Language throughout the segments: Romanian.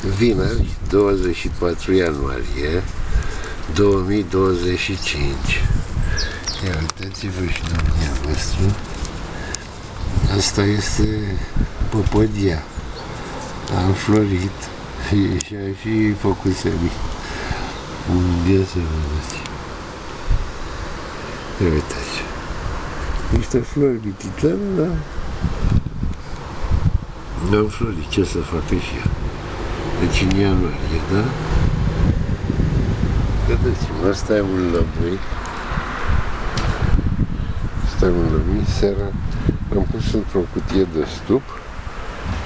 vineri, 24 ianuarie 2025. Ia uitați-vă și dumneavoastră. Asta este popodia. A înflorit și a și făcut semii. Ia să vedeți. Ia uitați. Niște flori mititare, da? N-am florit, ce să facă și ea? Deci în ianuarie, da? Vedeți-mă, asta e un lămâi. Asta e un lămâi. Seara l-am pus într-o cutie de stup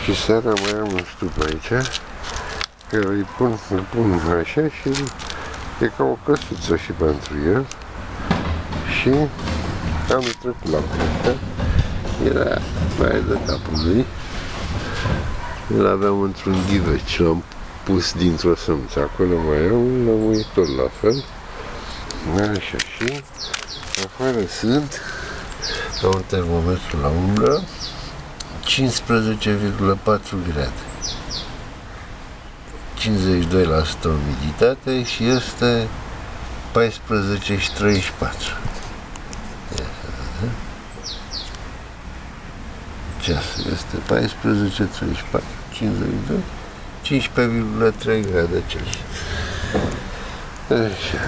și seara mai am un stup aici, care îl pun așa și e ca o căsuță și pentru el. Și anul trecut l-am plecat, era baia de capul lui. Îl aveam într-un ghiveci, l-am pus dintr-o sămță. Acolo mai am un lămâi tot la fel. Așa, și afară sunt, la un termometru la umbră, 15,4 grade. 52% umiditate și este 14,34. Ceasul este 14,34, 52, 15,3 grade Celsius. Așa.